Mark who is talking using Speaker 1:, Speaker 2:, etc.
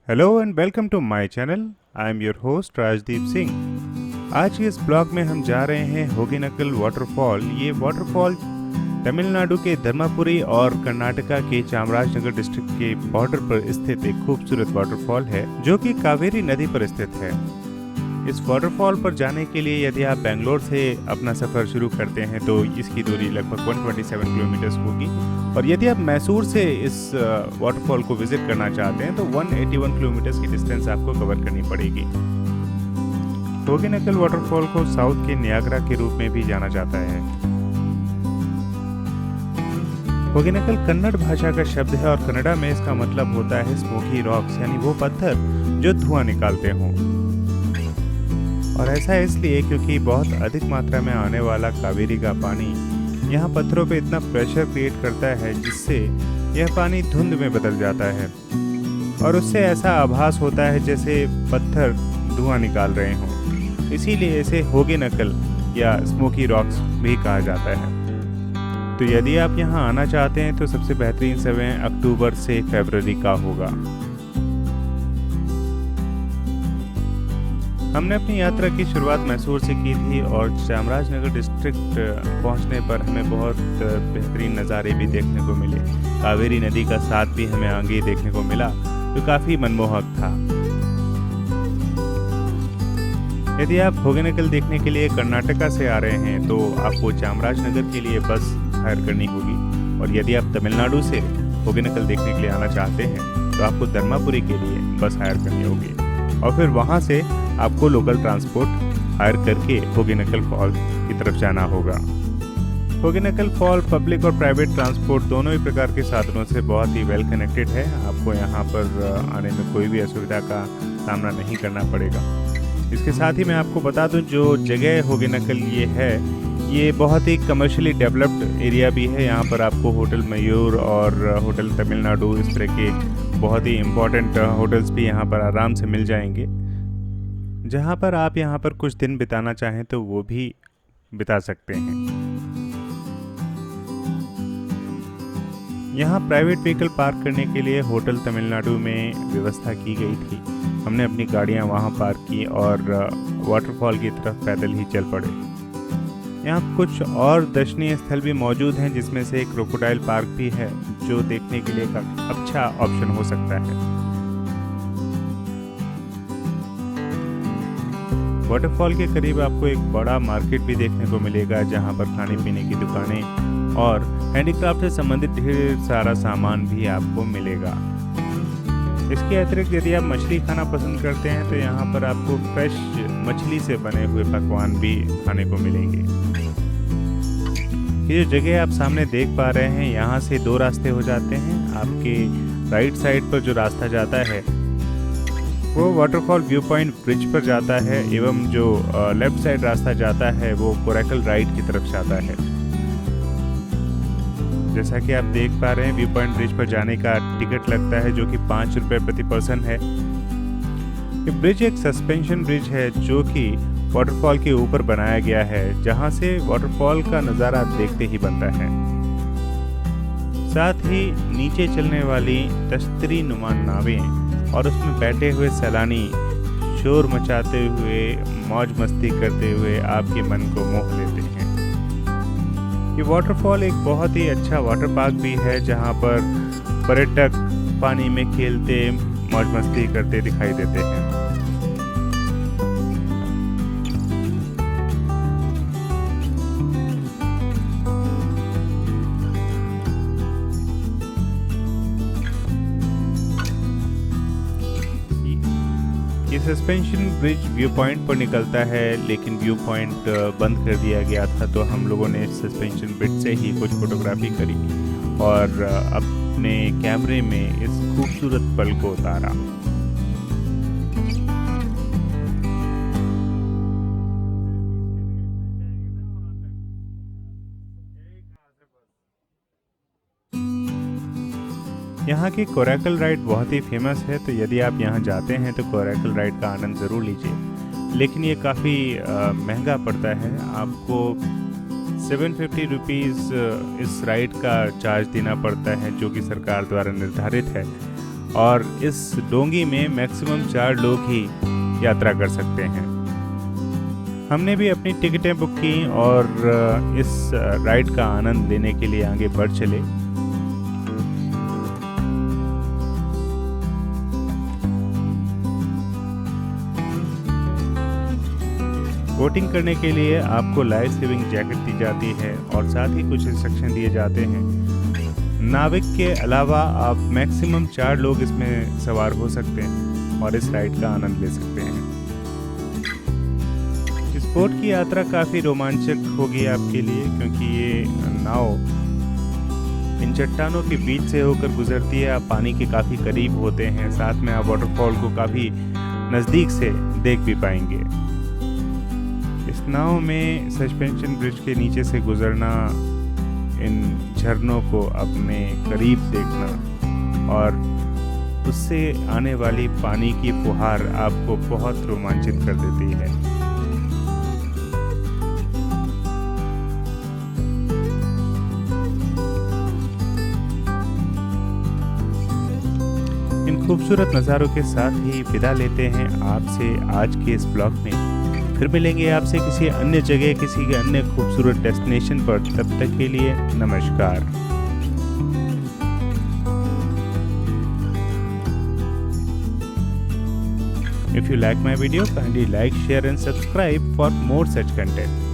Speaker 1: Hello and welcome to my channel. I am your host Rajdeep Singh. आज के इस blog में हम जा रहे हैं होगेनकल वाटरफॉल। ये वाटरफॉल तमिलनाडु के धर्मापुरी और कर्नाटका के चामराजनगर डिस्ट्रिक्ट के बॉर्डर पर स्थित एक खूबसूरत वाटरफॉल है जो कि कावेरी नदी पर स्थित है। इस वाटरफॉल पर जाने के लिए यदि आप बेंगलोर से अपना सफ़र शुरू करते हैं तो इसकी दूरी लगभग 127 किलोमीटर्स होगी, और यदि आप मैसूर से इस वाटरफॉल को विजिट करना चाहते हैं तो 181 किलोमीटर्स की डिस्टेंस आपको कवर करनी पड़ेगी। होगेनकल वाटरफॉल को साउथ के नियाग्रा के रूप में भी जाना जाता है। होगेनकल कन्नड़ भाषा का शब्द है और कन्नड़ा में इसका मतलब होता है स्मोकी रॉक्स, यानी वो पत्थर जो धुआं निकालते हों। और ऐसा इसलिए क्योंकि बहुत अधिक मात्रा में आने वाला कावेरी का पानी यहाँ पत्थरों पे इतना प्रेशर क्रिएट करता है जिससे यह पानी धुंध में बदल जाता है और उससे ऐसा आभास होता है जैसे पत्थर धुआं निकाल रहे हों। इसीलिए इसे होगेनकल या स्मोकी रॉक्स भी कहा जाता है। तो यदि आप यहाँ आना चाहते हैं तो सबसे बेहतरीन समय अक्टूबर से फरवरी का होगा। हमने अपनी यात्रा की शुरुआत मैसूर से की थी और चामराजनगर डिस्ट्रिक्ट पहुंचने पर हमें बहुत बेहतरीन नज़ारे भी देखने को मिले। कावेरी नदी का साथ भी हमें आगे देखने को मिला जो काफ़ी मनमोहक था। यदि आप होगेनकल देखने के लिए कर्नाटका से आ रहे हैं तो आपको चामराजनगर के लिए बस हायर करनी होगी, और यदि आप तमिलनाडु से होगेनकल देखने के लिए आना चाहते हैं तो आपको धर्मापुरी के लिए बस हायर करनी होगी, और फिर वहाँ से आपको लोकल ट्रांसपोर्ट हायर करके होगेनकल फॉल की तरफ जाना होगा। होगेनकल फॉल पब्लिक और प्राइवेट ट्रांसपोर्ट दोनों ही प्रकार के साधनों से बहुत ही वेल कनेक्टेड है। आपको यहाँ पर आने में कोई भी असुविधा का सामना नहीं करना पड़ेगा। इसके साथ ही मैं आपको बता दूं, जो जगह होगेनकल ये है ये बहुत ही कमर्शियली डेवलप्ड एरिया भी है। यहाँ पर आपको होटल मयूर और होटल तमिलनाडु इस तरह के बहुत ही इम्पोर्टेंट होटल्स भी यहाँ पर आराम से मिल जाएंगे, जहाँ पर आप यहाँ पर कुछ दिन बिताना चाहें तो वो भी बिता सकते हैं। यहाँ प्राइवेट व्हीकल पार्क करने के लिए होटल तमिलनाडु में व्यवस्था की गई थी। हमने अपनी गाड़ियाँ वहाँ पार्क की और वाटरफॉल की तरफ पैदल ही चल पड़े। यहाँ कुछ और दर्शनीय स्थल भी मौजूद हैं, जिसमें से एक क्रोकोडाइल पार्क भी है जो देखने के लिए एक अच्छा ऑप्शन हो सकता है। वाटरफॉल के करीब आपको एक बड़ा मार्केट भी देखने को मिलेगा, जहाँ पर खाने पीने की दुकानें और हैंडीक्राफ्ट से संबंधित ढेर सारा सामान भी आपको मिलेगा। इसके अतिरिक्त यदि आप मछली खाना पसंद करते हैं तो यहाँ पर आपको फ्रेश मछली से बने हुए पकवान भी खाने को मिलेंगे। ये जो जगह आप सामने देख पा रहे हैं, यहाँ से दो रास्ते हो जाते हैं। आपके राइट साइड पर जो रास्ता जाता है वो वाटरफॉल व्यू पॉइंट ब्रिज पर जाता है, एवं जो लेफ्ट साइड रास्ता जाता है वो कोरैकल राइड की तरफ जाता है। जैसा कि आप देख पा रहे हैं, व्यू पॉइंट ब्रिज पर जाने का टिकट लगता है जो कि 5 रुपये प्रति पर्सन है। ये ब्रिज एक सस्पेंशन ब्रिज है जो कि वाटरफॉल के ऊपर बनाया गया है, जहां से वाटरफॉल का नज़ारा देखते ही बनता है। साथ ही नीचे चलने वाली तश्तरी नुमा नावें और उसमें बैठे हुए सैलानी शोर मचाते हुए मौज मस्ती करते हुए आपके मन को मोह लेते हैं। ये वाटरफॉल एक बहुत ही अच्छा वाटर पार्क भी है, जहाँ पर पर्यटक पानी में खेलते मौज मस्ती करते दिखाई देते हैं। ये सस्पेंशन ब्रिज व्यू पॉइंट पर निकलता है, लेकिन व्यू पॉइंट बंद कर दिया गया था, तो हम लोगों ने सस्पेंशन ब्रिज से ही कुछ फोटोग्राफी करी और अपने कैमरे में इस खूबसूरत पल को उतारा। यहाँ की कोरैकल राइड बहुत ही फेमस है, तो यदि आप यहाँ जाते हैं तो कोरैकल राइड का आनंद ज़रूर लीजिए। लेकिन ये काफ़ी महंगा पड़ता है। आपको 750 रुपीज़ इस राइड का चार्ज देना पड़ता है, जो कि सरकार द्वारा निर्धारित है। और इस डोंगी में मैक्सिमम 4 लोग ही यात्रा कर सकते हैं। हमने भी अपनी टिकटें बुक की और इस राइड का आनंद लेने के लिए आगे बढ़ चले। बोटिंग करने के लिए आपको लाइफ सेविंग जैकेट दी जाती है और साथ ही कुछ इंस्ट्रक्शन दिए जाते हैं। नाविक के अलावा आप मैक्सिमम 4 लोग इसमें सवार हो सकते हैं और इस राइड का आनंद ले सकते हैं। इस बोट की यात्रा काफ़ी रोमांचक होगी आपके लिए, क्योंकि ये नाव इन चट्टानों के बीच से होकर गुजरती है। आप पानी के काफ़ी करीब होते हैं, साथ में आप वाटरफॉल को काफ़ी नज़दीक से देख भी पाएंगे। इस नाव में सस्पेंशन ब्रिज के नीचे से गुजरना, इन झरनों को अपने करीब देखना और उससे आने वाली पानी की फुहार आपको बहुत रोमांचित कर देती है। इन खूबसूरत नज़ारों के साथ ही विदा लेते हैं आपसे आज के इस ब्लॉग में। फिर मिलेंगे आपसे किसी अन्य जगह, किसी अन्य खूबसूरत डेस्टिनेशन पर। तब तक के लिए नमस्कार। If you like my video, kindly like, share and subscribe for more such content.